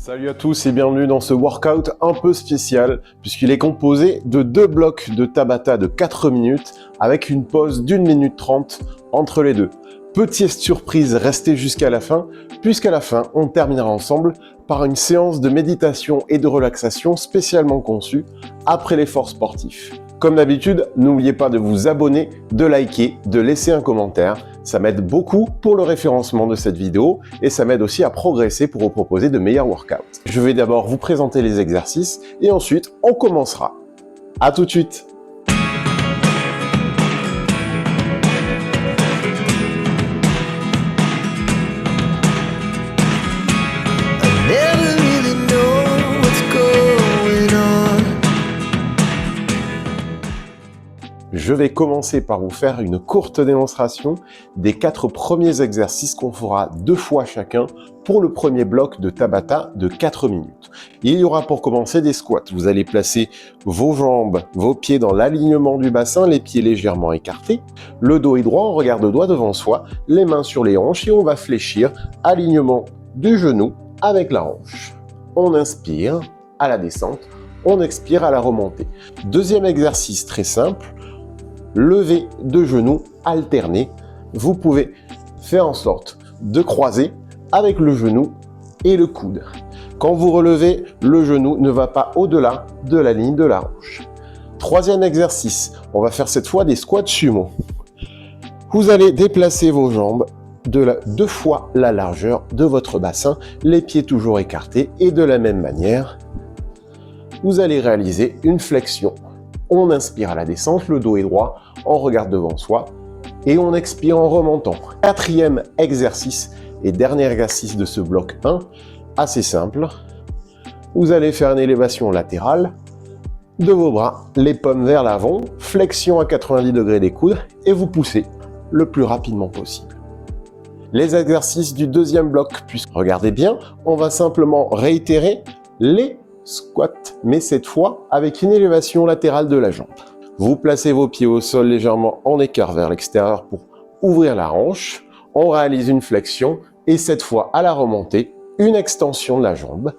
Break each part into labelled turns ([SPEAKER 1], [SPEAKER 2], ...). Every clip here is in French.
[SPEAKER 1] Salut à tous et bienvenue dans ce workout un peu spécial puisqu'il est composé de 2 blocs de Tabata de 4 minutes avec une pause d'1 minute 30 entre les deux. Petite surprise, restez jusqu'à la fin puisqu'à la fin on terminera ensemble par une séance de méditation et de relaxation spécialement conçue après l'effort sportif. Comme d'habitude, n'oubliez pas de vous abonner, de liker, de laisser un commentaire. Ça m'aide beaucoup pour le référencement de cette vidéo et ça m'aide aussi à progresser pour vous proposer de meilleurs workouts. Je vais d'abord vous présenter les exercices et ensuite on commencera. À tout de suite! Je vais commencer par vous faire une courte démonstration des 4 premiers exercices qu'on fera 2 fois chacun pour le premier bloc de Tabata de 4 minutes. Il y aura pour commencer des squats. Vous allez placer vos jambes, vos pieds dans l'alignement du bassin, les pieds légèrement écartés. Le dos est droit, on regarde droit devant soi, les mains sur les hanches et on va fléchir, alignement du genou avec la hanche. On inspire à la descente, on expire à la remontée. Deuxième exercice très simple. Lever de genoux alterné. Vous pouvez faire en sorte de croiser avec le genou et le coude. Quand vous relevez, le genou ne va pas au-delà de la ligne de la hanche. Troisième exercice, on va faire cette fois des squats sumo. Vous allez déplacer vos jambes de 2 fois la largeur de votre bassin, les pieds toujours écartés et de la même manière, vous allez réaliser une flexion. On inspire à la descente, le dos est droit, on regarde devant soi et on expire en remontant. Quatrième exercice et dernier exercice de ce bloc 1, assez simple. Vous allez faire une élévation latérale de vos bras, les paumes vers l'avant, flexion à 90 degrés des coudes et vous poussez le plus rapidement possible. Les exercices du deuxième bloc, puisque regardez bien, on va simplement réitérer les squat, mais cette fois avec une élévation latérale de la jambe. Vous placez vos pieds au sol légèrement en écart vers l'extérieur pour ouvrir la hanche. On réalise une flexion et cette fois à la remontée, une extension de la jambe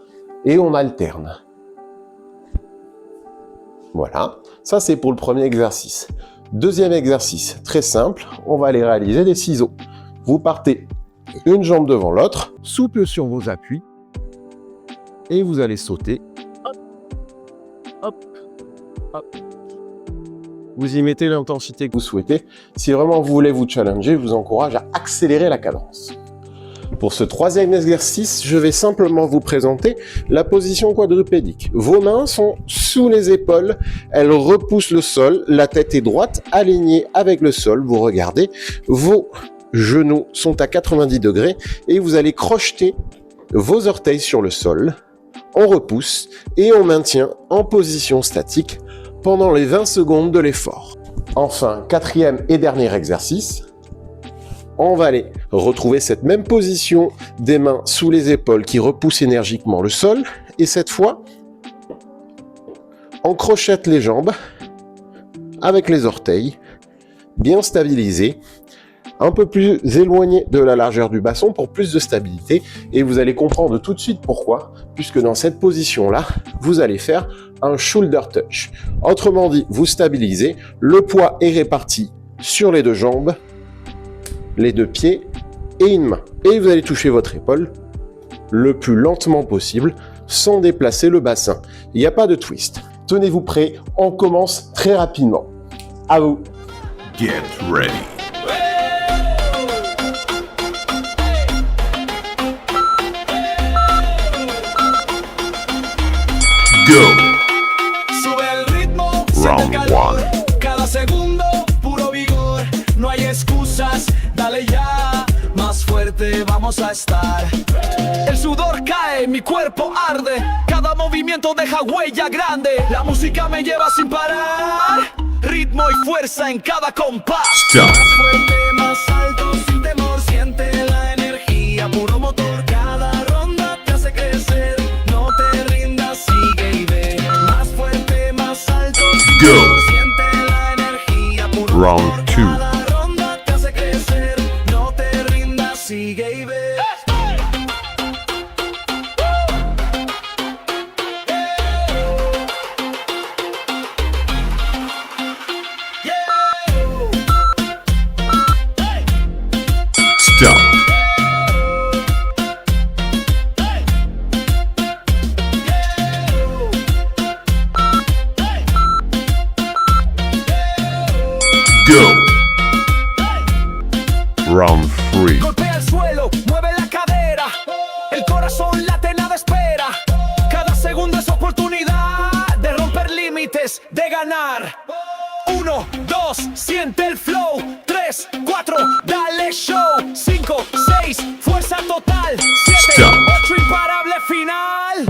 [SPEAKER 1] et on alterne. Voilà, ça c'est pour le premier exercice. Deuxième exercice, très simple, on va aller réaliser des ciseaux. Vous partez une jambe devant l'autre, souple sur vos appuis et vous allez sauter. Hop, hop. Vous y mettez l'intensité que vous souhaitez. Si vraiment vous voulez vous challenger, je vous encourage à accélérer la cadence. Pour ce troisième exercice, je vais simplement vous présenter la position quadrupédique. Vos mains sont sous les épaules, elles repoussent le sol, la tête est droite, alignée avec le sol, vous regardez, vos genoux sont à 90 degrés et vous allez crocheter vos orteils sur le sol. On repousse et on maintient en position statique pendant les 20 secondes de l'effort. Enfin, quatrième et dernier exercice, on va aller retrouver cette même position des mains sous les épaules qui repoussent énergiquement le sol. Et cette fois, on crochette les jambes avec les orteils, bien stabilisés, un peu plus éloigné de la largeur du bassin pour plus de stabilité et vous allez comprendre tout de suite pourquoi, puisque dans cette position-là, vous allez faire un shoulder touch. Autrement dit, vous stabilisez, le poids est réparti sur les 2 jambes, les 2 pieds et une main. Et vous allez toucher votre épaule le plus lentement possible sans déplacer le bassin. Il n'y a pas de twist. Tenez-vous prêts, on commence très rapidement. À vous.
[SPEAKER 2] Get ready. Go.
[SPEAKER 3] Sube el ritmo,
[SPEAKER 2] Round
[SPEAKER 3] siente calor,
[SPEAKER 2] 1.
[SPEAKER 3] cada segundo puro vigor, no hay excusas, dale ya, más fuerte vamos a estar. El sudor cae, mi cuerpo arde, cada movimiento deja huella grande, la música me lleva sin parar, ritmo y fuerza en cada compás.
[SPEAKER 2] Stop.
[SPEAKER 3] Más fuerte, más alto, sin temor, siente la energía, puro motor, cada ronda te hace crecer, no te rindas, sigue y ve, más fuerte, más alto, sin
[SPEAKER 2] Go.
[SPEAKER 3] temor, siente la energía, puro
[SPEAKER 2] Round
[SPEAKER 3] motor,
[SPEAKER 2] 2.
[SPEAKER 3] cada ronda te hace crecer, no te rindas, sigue y ve. de ganar. 1, 2, siente el flow. 3, 4, dale show. 5, 6, fuerza total. 7,
[SPEAKER 2] Stop.
[SPEAKER 3] 8, imparable final.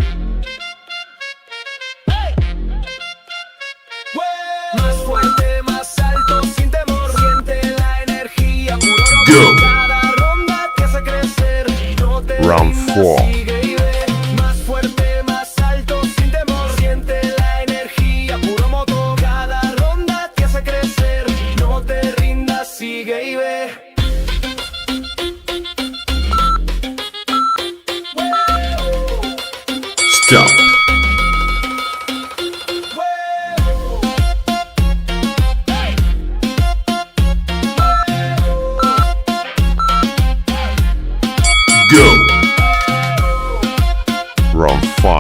[SPEAKER 3] Más fuerte, más alto, sin temor. Siente la energía, puro
[SPEAKER 2] Go.
[SPEAKER 3] cada ronda te hace crecer. No te
[SPEAKER 2] Round
[SPEAKER 3] rindas,
[SPEAKER 2] 4.
[SPEAKER 3] sigue y ve. Más fuerte, más alto, sin temor. Siente la energía, puro motor. Cada ronda te hace crecer. No te rindas, sigue y ve.
[SPEAKER 2] Stop. Go. Round 5.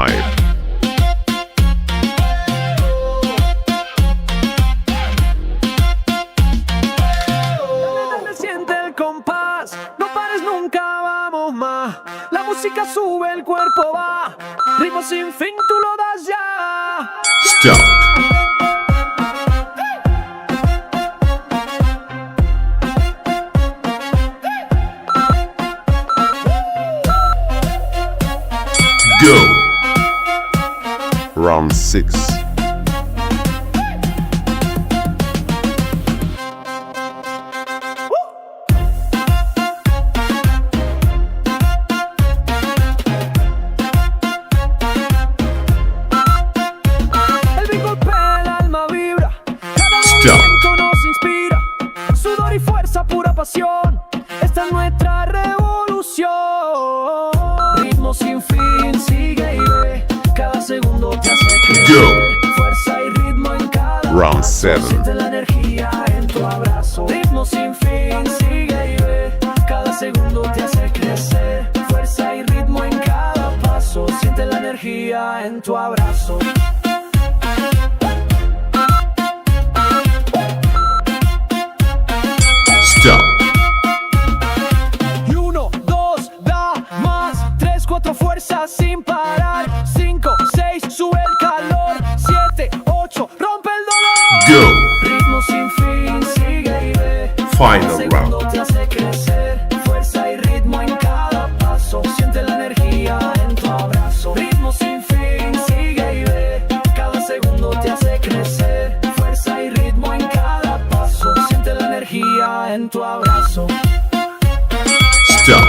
[SPEAKER 3] Siente el compás, no pares nunca, vamos más. La música sube, el cuerpo va. Ritmo sin fin, tú lo das ya.
[SPEAKER 2] Stop. Go. Round 6.
[SPEAKER 3] El beat golpea, el alma vibra. Cada
[SPEAKER 2] Stop.
[SPEAKER 3] movimiento nos inspira. Sudor y fuerza, pura pasión. Esta es nuestra revolución. Ritmo sin fin, sigue y ve. Cada segundo te hace crecer.
[SPEAKER 2] Go.
[SPEAKER 3] Fuerza y ritmo en cada
[SPEAKER 2] Round
[SPEAKER 3] paso.
[SPEAKER 2] 7.
[SPEAKER 3] Siente la energía en tu abrazo. Ritmo sin fin, sigue y ve. Cada segundo te hace crecer. Fuerza y ritmo en cada paso. Siente la energía en tu abrazo.
[SPEAKER 2] Stop.
[SPEAKER 3] Y 1, 2, da más. 3, 4, fuerza sin parar. 5, 6, sube el calor. 7, 8, rompe el dolor.
[SPEAKER 2] Go.
[SPEAKER 3] Ritmo sin fin, sigue y ve.
[SPEAKER 2] Final
[SPEAKER 3] Cada segundo
[SPEAKER 2] round.
[SPEAKER 3] te hace crecer. Fuerza y ritmo en cada paso. Siente la energía en tu abrazo. Ritmo sin fin, sigue y ve. Cada segundo te hace crecer. Fuerza y ritmo en cada paso. Siente la energía en tu abrazo.
[SPEAKER 2] Stop.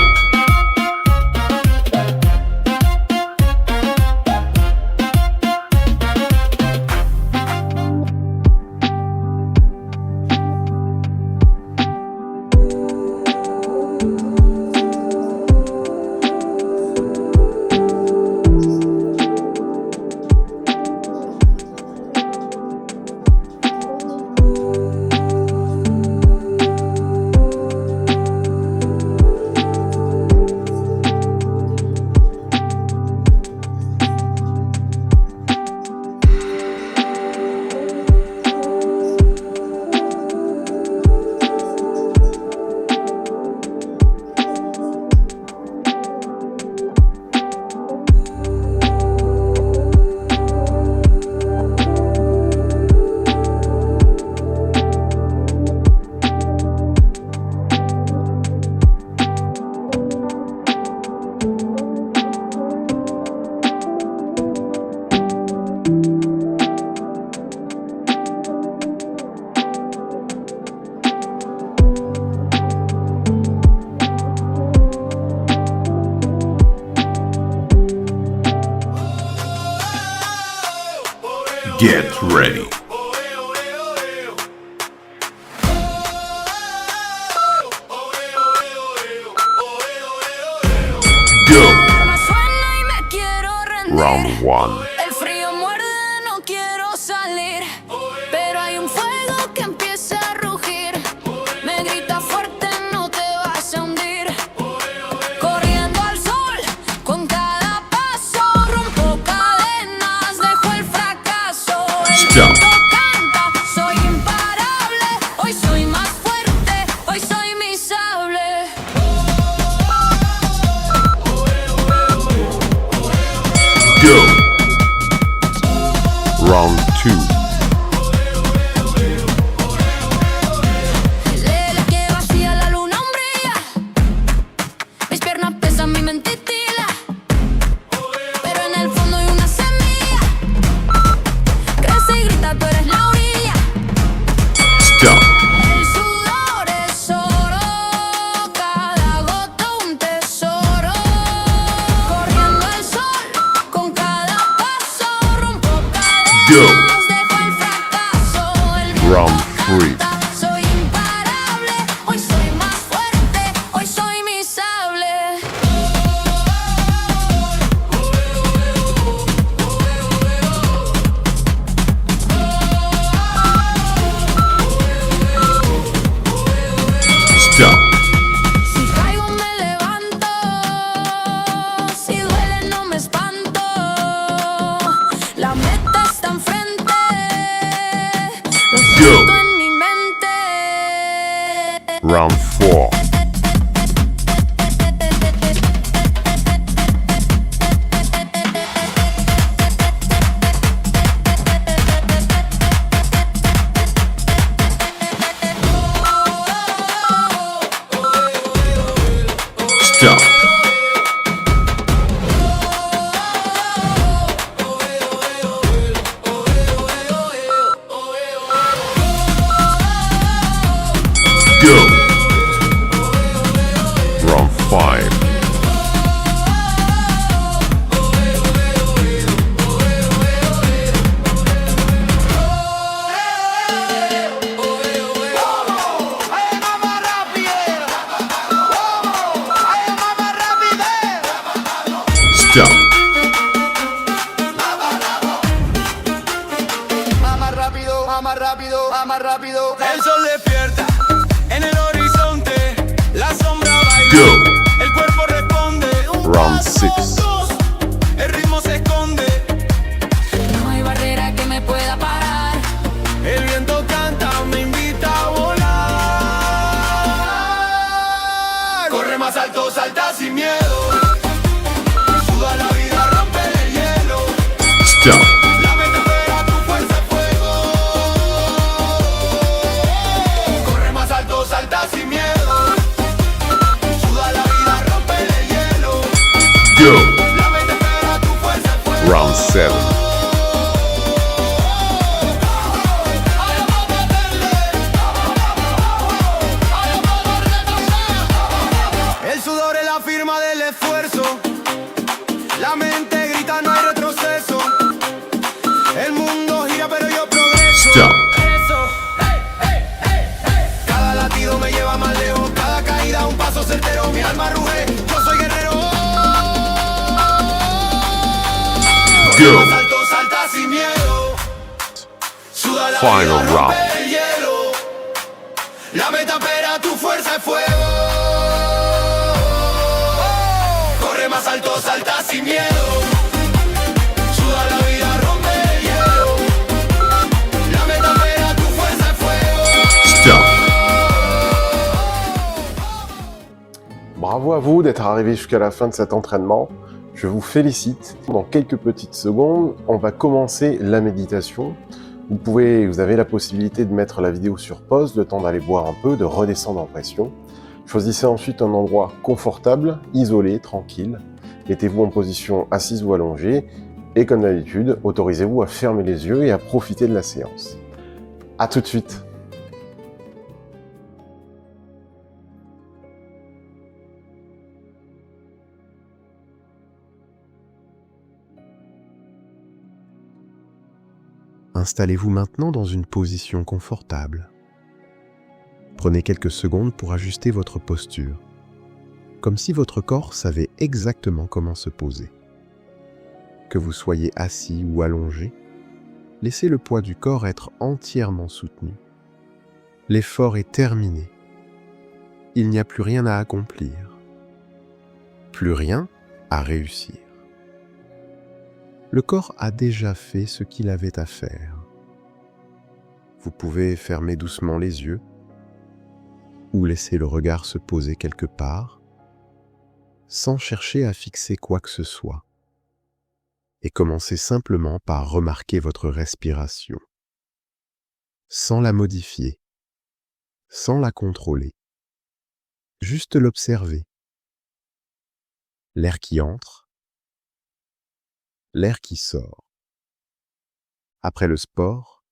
[SPEAKER 2] Get ready. Go.
[SPEAKER 4] Suena y me quiero rendir.
[SPEAKER 2] Round 1.
[SPEAKER 4] El frío muerde, no quiero salir. Pero hay un fuego que empieza a rugir. Me grita fuerte, no te vas a hundir. Corriendo al sol, con cada paso. Rompo cadenas, dejo el fracaso. El
[SPEAKER 2] Stop.
[SPEAKER 4] viento canta, soy imparable. Hoy soy más fuerte, hoy soy mi sable.
[SPEAKER 2] Go. Round 2. Go.
[SPEAKER 4] Nos dejó el fracaso, el miedo
[SPEAKER 2] Round
[SPEAKER 4] no
[SPEAKER 2] three.
[SPEAKER 4] canta. Soy imparable, hoy soy más fuerte, hoy soy mi sable.
[SPEAKER 2] Stop.
[SPEAKER 4] Si caigo me levanto, si duele no me espanto. La meta está enfrente, lo siento en mi mente.
[SPEAKER 2] Round four. Stop. Go. Round five. Stop.
[SPEAKER 3] Más rápido, más rápido, más rápido. El sol despierta en el horizonte, la sombra baila,
[SPEAKER 2] Go.
[SPEAKER 3] el cuerpo responde. Un
[SPEAKER 2] Round
[SPEAKER 3] paso,
[SPEAKER 2] six.
[SPEAKER 3] dos, el ritmo se esconde,
[SPEAKER 4] No hay barrera que me pueda parar.
[SPEAKER 3] el viento canta, me invita a volar. Corre más alto, salta sin miedo, suda la vida, rompe el hielo.
[SPEAKER 2] Stop.
[SPEAKER 3] La meta espera tu fuerza es fuego. Corre más alto, salta sin miedo. Suda la vida, rompe el hielo.
[SPEAKER 2] Go.
[SPEAKER 3] La meta espera tu fuerza es fuego.
[SPEAKER 2] Round seven.
[SPEAKER 3] El sudor es la firma del esfuerzo. La mente grita, no hay retroceso. El mundo gira, pero yo progreso.
[SPEAKER 2] Stop.
[SPEAKER 3] Eso. Cada latido me lleva más lejos. Cada caída un paso certero. Mi alma ruge, yo soy guerrero.
[SPEAKER 2] Go.
[SPEAKER 3] Más alto, salta sin miedo. Suda la
[SPEAKER 2] Final
[SPEAKER 3] vida, rompe
[SPEAKER 2] round.
[SPEAKER 3] el hielo. La meta espera, tu fuerza es fuego. Corre más alto, salta sin miedo. Suda la vida, rompe el hielo. La meta espera, tu fuerza es fuego.
[SPEAKER 2] Stop.
[SPEAKER 1] Bravo à vous d'être arrivé jusqu'à la fin de cet entraînement. Je vous félicite. Dans quelques petites secondes, on va commencer la méditation. Vous avez la possibilité de mettre la vidéo sur pause, le temps d'aller boire un peu, de redescendre en pression. Choisissez ensuite un endroit confortable, isolé, tranquille. Mettez-vous en position assise ou allongée. Et comme d'habitude, autorisez-vous à fermer les yeux et à profiter de la séance. À tout de suite. Installez-vous maintenant dans une position confortable. Prenez quelques secondes pour ajuster votre posture, comme si votre corps savait exactement comment se poser. Que vous soyez assis ou allongé, laissez le poids du corps être entièrement soutenu. L'effort est terminé. Il n'y a plus rien à accomplir. Plus rien à réussir. Le corps a déjà fait ce qu'il avait à faire. Vous pouvez fermer doucement les yeux ou laisser le regard se poser quelque part sans chercher à fixer quoi que ce soit et commencer simplement par remarquer votre respiration sans la modifier, sans la contrôler, juste l'observer. L'air qui entre, l'air qui sort. Après le sport,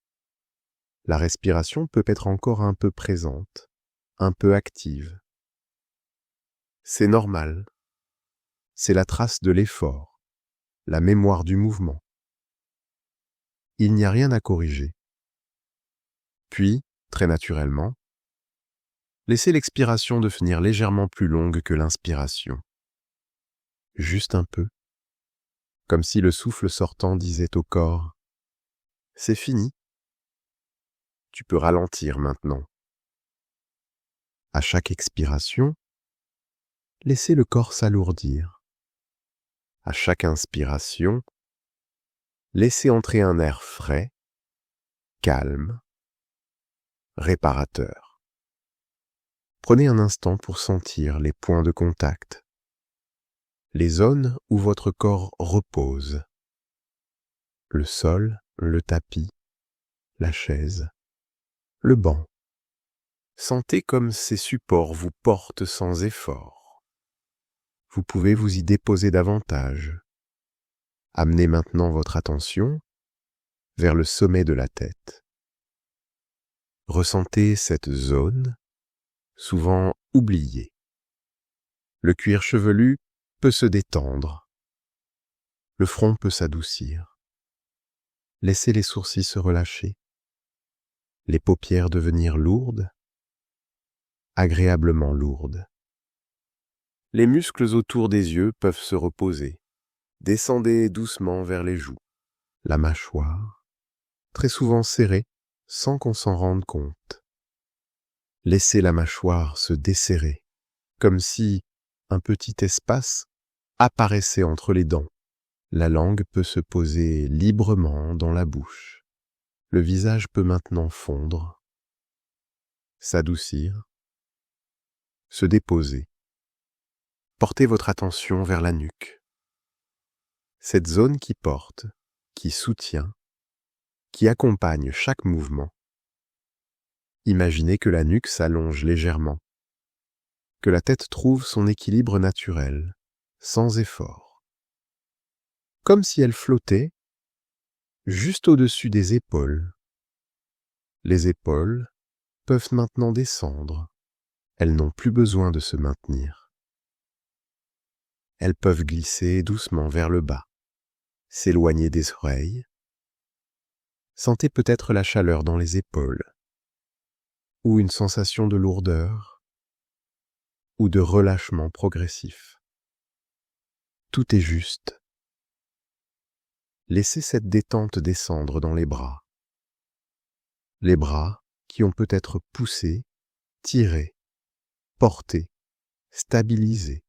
[SPEAKER 1] la respiration peut être encore un peu présente, un peu active. C'est normal. C'est la trace de l'effort, la mémoire du mouvement.
[SPEAKER 5] il n'y a rien à corriger. Puis, très naturellement, laissez l'expiration devenir légèrement plus longue que l'inspiration. Juste un peu, comme si le souffle sortant disait au corps « C'est fini, tu peux ralentir maintenant ». À chaque expiration, laissez le corps s'alourdir. À chaque inspiration, laissez entrer un air frais, calme, réparateur. Prenez un instant pour sentir les points de contact, les zones où votre corps repose, le sol, le tapis, la chaise, le banc. Sentez comme ces supports vous portent sans effort. Vous pouvez vous y déposer davantage. Amenez maintenant votre attention vers le sommet de la tête. Ressentez cette zone, souvent oubliée. Le cuir chevelu peut se détendre. Le front peut s'adoucir. Laissez les sourcils se relâcher. Les paupières devenir lourdes, agréablement lourdes. Les muscles autour des yeux peuvent se reposer. Descendez doucement vers les joues. La mâchoire, très souvent serrée, sans qu'on s'en rende compte. Laissez la mâchoire se desserrer, comme si un petit espace apparaissait entre les dents. La langue peut se poser librement dans la bouche. Le visage peut maintenant fondre, s'adoucir, se déposer. Portez votre attention vers la nuque. Cette zone qui porte, qui soutient, qui accompagne chaque mouvement. Imaginez que la nuque s'allonge légèrement, que la tête trouve son équilibre naturel, sans effort. Comme si elle flottait juste au-dessus des épaules. Les épaules peuvent maintenant descendre. Elles n'ont plus besoin de se maintenir. Elles peuvent glisser doucement vers le bas, s'éloigner des oreilles. Sentez peut-être la chaleur dans les épaules, ou une sensation de lourdeur, ou de relâchement progressif. Tout est juste. Laissez cette détente descendre dans les bras. Les bras qui ont peut-être poussé, tiré, porté, stabilisé.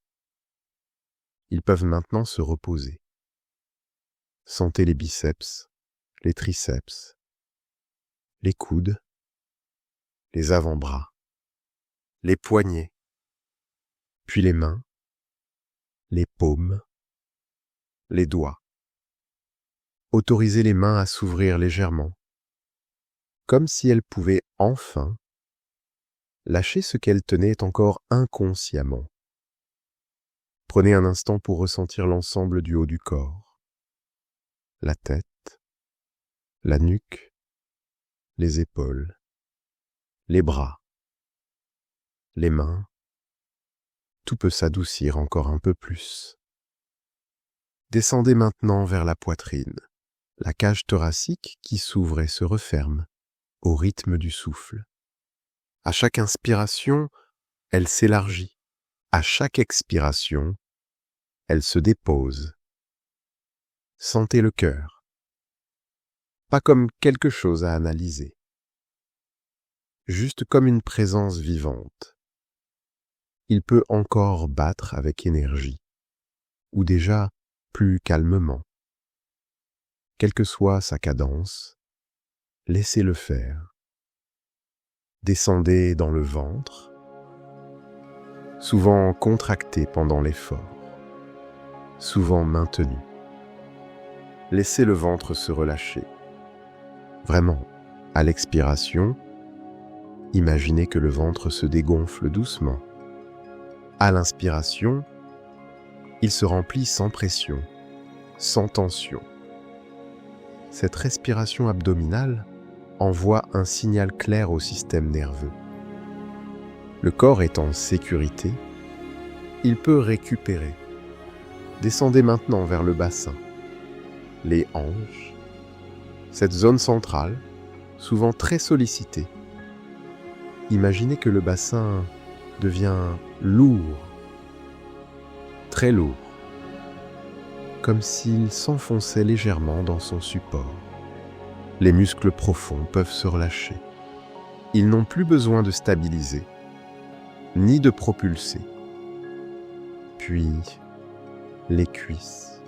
[SPEAKER 5] Ils peuvent maintenant se reposer. Sentez les biceps, les triceps, les coudes, les avant-bras, les poignets, puis les mains, les paumes, les doigts. Autorisez les mains à s'ouvrir légèrement, comme si elles pouvaient enfin lâcher ce qu'elles tenaient encore inconsciemment. Prenez un instant pour ressentir l'ensemble du haut du corps, la tête, la nuque, les épaules, les bras, les mains. Tout peut s'adoucir encore un peu plus. Descendez maintenant vers la poitrine, la cage thoracique qui s'ouvre et se referme au rythme du souffle. À chaque inspiration, elle s'élargit. À chaque expiration, elle se dépose. Sentez le cœur, pas comme quelque chose à analyser, juste comme une présence vivante. Il peut encore battre avec énergie, ou déjà plus calmement. Quelle que soit sa cadence, laissez-le faire. Descendez dans le ventre, souvent contracté pendant l'effort, souvent maintenu. Laissez le ventre se relâcher. Vraiment, à l'expiration, imaginez que le ventre se dégonfle doucement. À l'inspiration, il se remplit sans pression, sans tension. Cette respiration abdominale envoie un signal clair au système nerveux. Le corps est en sécurité, il peut récupérer. Descendez maintenant vers le bassin, les hanches. cette zone centrale, souvent très sollicitée. Imaginez que le bassin devient lourd, très lourd, comme s'il s'enfonçait légèrement dans son support. Les muscles profonds peuvent se relâcher. Ils n'ont plus besoin de stabiliser, ni de propulser. Puis, les cuisses,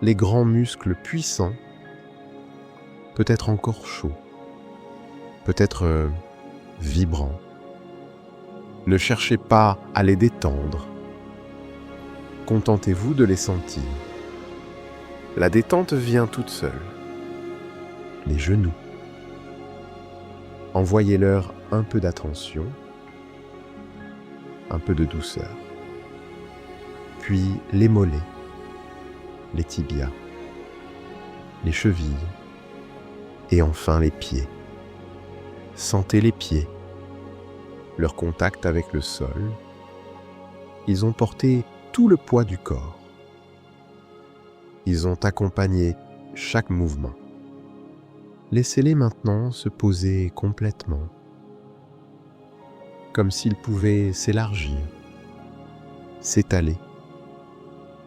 [SPEAKER 5] les grands muscles puissants, peut-être encore chauds, peut-être vibrants. Ne cherchez pas à les détendre. Contentez-vous de les sentir. La détente vient toute seule. Les genoux. Envoyez-leur un peu d'attention, un peu de douceur. Puis les mollets, les tibias, les chevilles et enfin les pieds. Sentez les pieds, leur contact avec le sol. Ils ont porté tout le poids du corps. Ils ont accompagné chaque mouvement. Laissez-les maintenant se poser complètement, comme s'ils pouvaient s'élargir, s'étaler,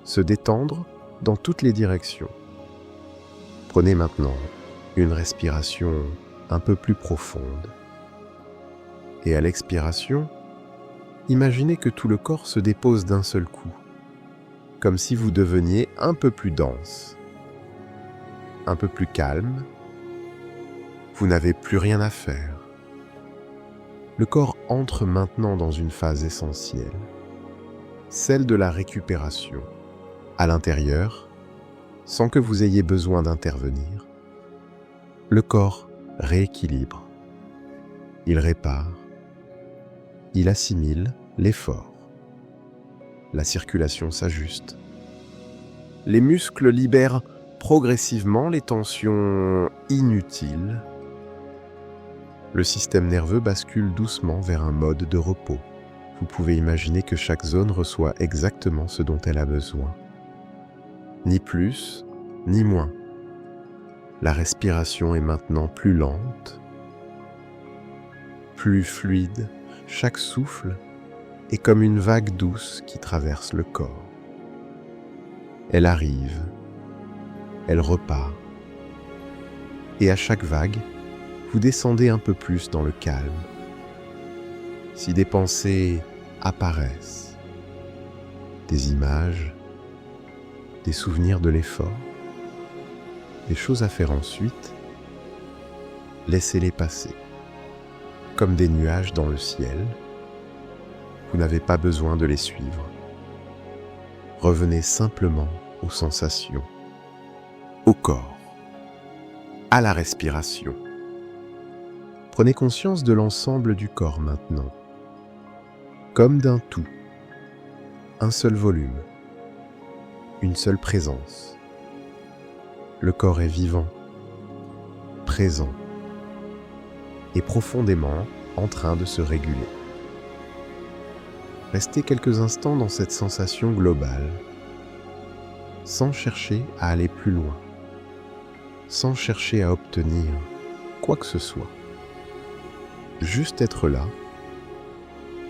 [SPEAKER 5] se détendre dans toutes les directions. Prenez maintenant une respiration un peu plus profonde. Et à l'expiration, imaginez que tout le corps se dépose d'un seul coup, comme si vous deveniez un peu plus dense, un peu plus calme. Vous n'avez plus rien à faire. Le corps entre maintenant dans une phase essentielle, celle de la récupération. À l'intérieur, sans que vous ayez besoin d'intervenir, le corps rééquilibre. Il répare. Il assimile l'effort. La circulation s'ajuste. Les muscles libèrent progressivement les tensions inutiles. Le système nerveux bascule doucement vers un mode de repos. Vous pouvez imaginer que chaque zone reçoit exactement ce dont elle a besoin. Ni plus, ni moins. La respiration est maintenant plus lente, plus fluide. Chaque souffle est comme une vague douce qui traverse le corps. Elle arrive, elle repart. Et à chaque vague, vous descendez un peu plus dans le calme. Si des pensées apparaissent, des images, des souvenirs de l'effort, des choses à faire ensuite, laissez-les passer. Comme des nuages dans le ciel, vous n'avez pas besoin de les suivre. Revenez simplement aux sensations, au corps, à la respiration. Prenez conscience de l'ensemble du corps maintenant, comme d'un tout, un seul volume, une seule présence. Le corps est vivant, présent, et profondément en train de se réguler. Restez quelques instants dans cette sensation globale, sans chercher à aller plus loin, sans chercher à obtenir quoi que ce soit. Juste être là,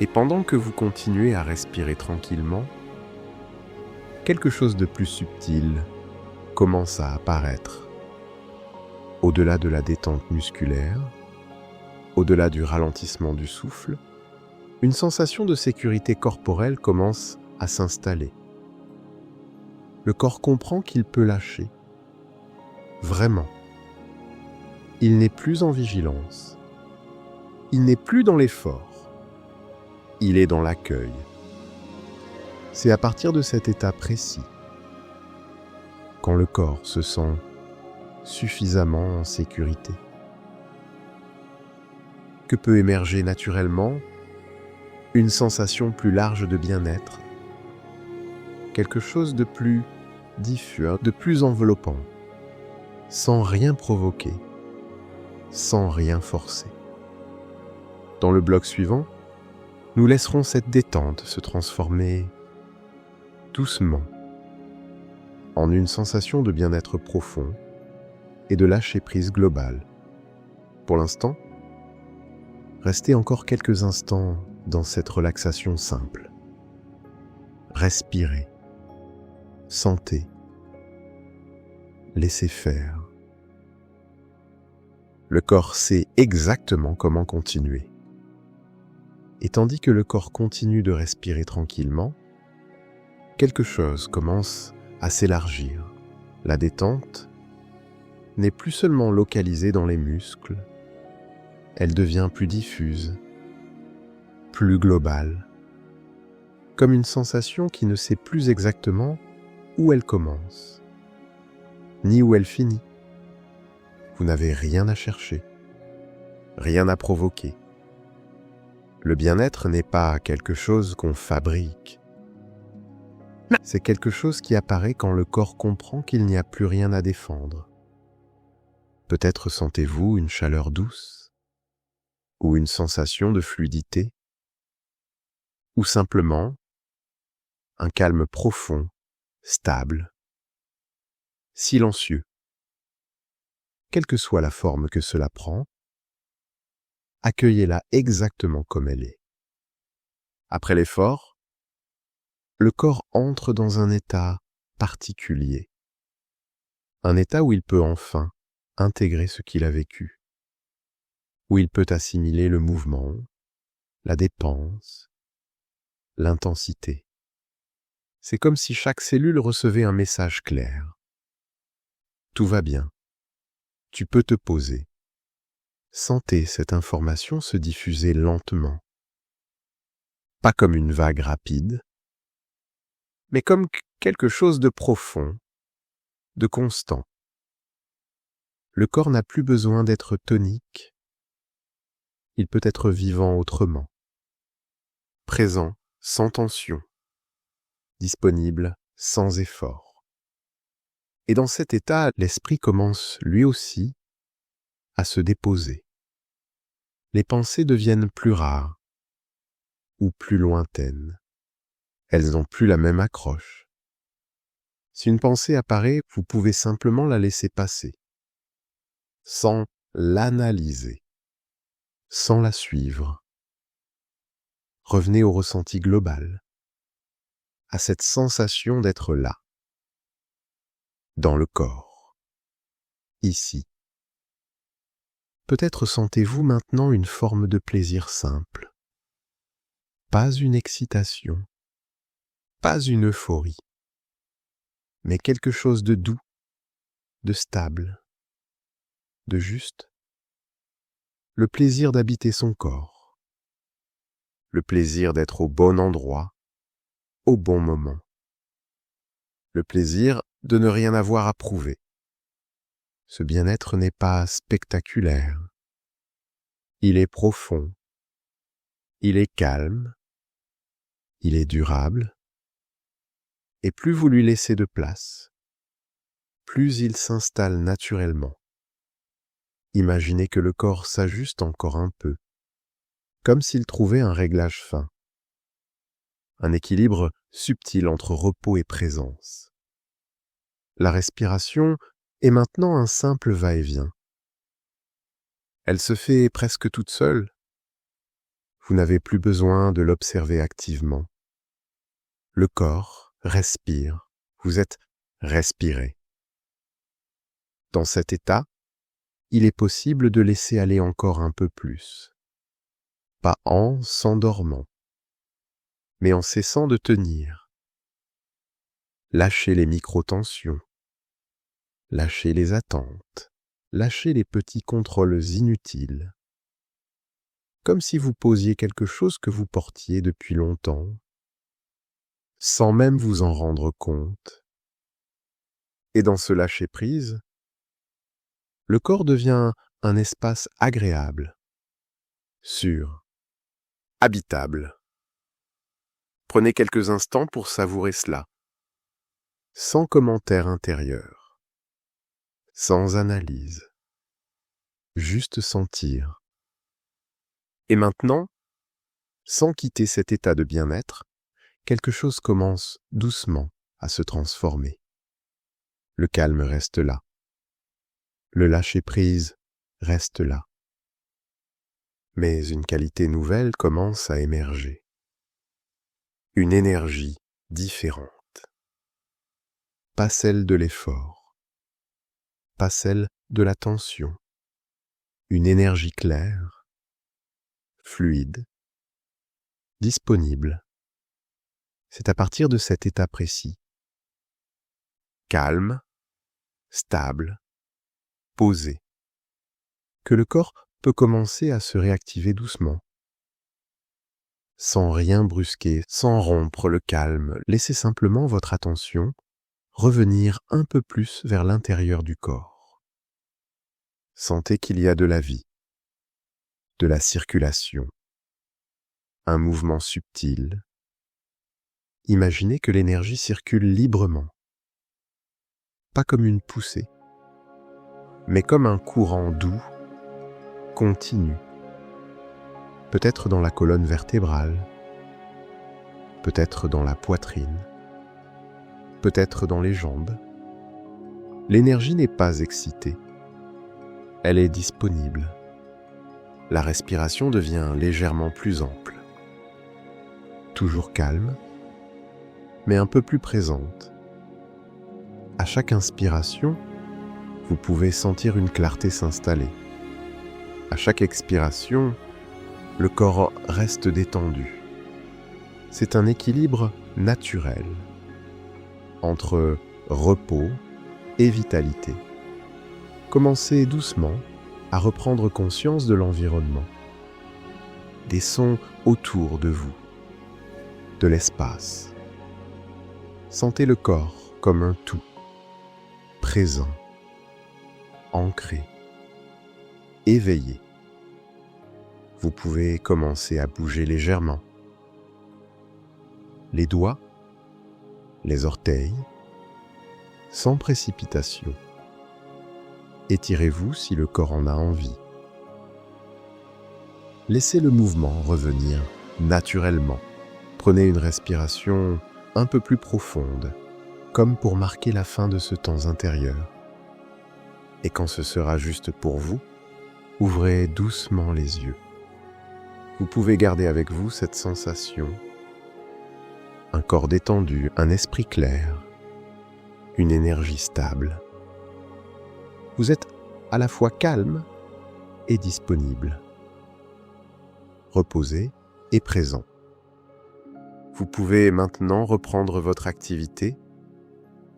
[SPEAKER 5] et pendant que vous continuez à respirer tranquillement, quelque chose de plus subtil commence à apparaître. Au-delà de la détente musculaire, au-delà du ralentissement du souffle, une sensation de sécurité corporelle commence à s'installer. Le corps comprend qu'il peut lâcher. Vraiment. Il n'est plus en vigilance. Il n'est plus dans l'effort. Il est dans l'accueil. C'est à partir de cet état précis, quand le corps se sent suffisamment en sécurité, que peut émerger naturellement une sensation plus large de bien-être, quelque chose de plus diffus, de plus enveloppant, sans rien provoquer, sans rien forcer. Dans le bloc suivant, nous laisserons cette détente se transformer doucement en une sensation de bien-être profond et de lâcher-prise global. Pour l'instant, restez encore quelques instants dans cette relaxation simple. Respirez, sentez, laissez faire. Le corps sait exactement comment continuer. Et tandis que le corps continue de respirer tranquillement, quelque chose commence à s'élargir. La détente n'est plus seulement localisée dans les muscles, elle devient plus diffuse, plus globale, comme une sensation qui ne sait plus exactement où elle commence, ni où elle finit. Vous n'avez rien à chercher, rien à provoquer. Le bien-être n'est pas quelque chose qu'on fabrique. C'est quelque chose qui apparaît quand le corps comprend qu'il n'y a plus rien à défendre. Peut-être sentez-vous une chaleur douce, ou une sensation de fluidité, ou simplement un calme profond, stable, silencieux. Quelle que soit la forme que cela prend, accueillez-la exactement comme elle est. Après l'effort, le corps entre dans un état particulier, un état où il peut enfin intégrer ce qu'il a vécu, où il peut assimiler le mouvement, la dépense, l'intensité. C'est comme si chaque cellule recevait un message clair. Tout va bien. Tu peux te poser. Sentez cette information se diffuser lentement. Pas comme une vague rapide, mais comme quelque chose de profond, de constant. Le corps n'a plus besoin d'être tonique. Il peut être vivant autrement. Présent, sans tension. Disponible, sans effort. Et dans cet état, l'esprit commence, lui aussi, à se déposer. Les pensées deviennent plus rares ou plus lointaines. Elles n'ont plus la même accroche. Si une pensée apparaît, vous pouvez simplement la laisser passer, sans l'analyser, sans la suivre. Revenez au ressenti global, à cette sensation d'être là, dans le corps, ici. Peut-être sentez-vous maintenant une forme de plaisir simple. Pas une excitation, pas une euphorie, mais quelque chose de doux, de stable, de juste. Le plaisir d'habiter son corps, le plaisir d'être au bon endroit, au bon moment, le plaisir de ne rien avoir à prouver. Ce bien-être n'est pas spectaculaire. Il est profond. Il est calme. Il est durable. Et plus vous lui laissez de place, plus il s'installe naturellement. Imaginez que le corps s'ajuste encore un peu, comme s'il trouvait un réglage fin. Un équilibre subtil entre repos et présence. La respiration est maintenant un simple va-et-vient. Elle se fait presque toute seule. Vous n'avez plus besoin de l'observer activement. Le corps respire. Vous êtes respiré. Dans cet état, il est possible de laisser aller encore un peu plus. Pas en s'endormant, mais en cessant de tenir. Lâchez les micro-tensions. Lâchez les attentes, lâchez les petits contrôles inutiles, comme si vous posiez quelque chose que vous portiez depuis longtemps, sans même vous en rendre compte. Et dans ce lâcher-prise, le corps devient un espace agréable, sûr, habitable. Prenez quelques instants pour savourer cela, sans commentaire intérieur. Sans analyse, juste sentir. Et maintenant, sans quitter cet état de bien-être, quelque chose commence doucement à se transformer. Le calme reste là. Le lâcher-prise reste là. Mais une qualité nouvelle commence à émerger. Une énergie différente. Pas celle de l'effort, pas celle de la tension. Une énergie claire, fluide, disponible. C'est à partir de cet état précis, calme, stable, posé, que le corps peut commencer à se réactiver doucement. Sans rien brusquer, sans rompre le calme, laissez simplement votre attention revenir un peu plus vers l'intérieur du corps. Sentez qu'il y a de la vie, de la circulation, un mouvement subtil. Imaginez que l'énergie circule librement, pas comme une poussée, mais comme un courant doux, continu, peut-être dans la colonne vertébrale, peut-être dans la poitrine, peut-être dans les jambes. L'énergie n'est pas excitée, elle est disponible. La respiration devient légèrement plus ample, toujours calme, mais un peu plus présente. À chaque inspiration, vous pouvez sentir une clarté s'installer. À chaque expiration, le corps reste détendu. C'est un équilibre naturel entre repos et vitalité. Commencez doucement à reprendre conscience de l'environnement, des sons autour de vous, de l'espace. Sentez le corps comme un tout, présent, ancré, éveillé. Vous pouvez commencer à bouger légèrement. Les doigts, les orteils, sans précipitation. Étirez-vous si le corps en a envie. Laissez le mouvement revenir naturellement. Prenez une respiration un peu plus profonde, comme pour marquer la fin de ce temps intérieur. Et quand ce sera juste pour vous, ouvrez doucement les yeux. Vous pouvez garder avec vous cette sensation. Un corps détendu, un esprit clair, une énergie stable. Vous êtes à la fois calme et disponible, reposé et présent. Vous pouvez maintenant reprendre votre activité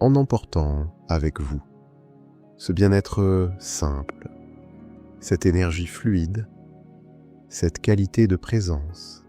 [SPEAKER 5] en emportant avec vous ce bien-être simple, cette énergie fluide, cette qualité de présence.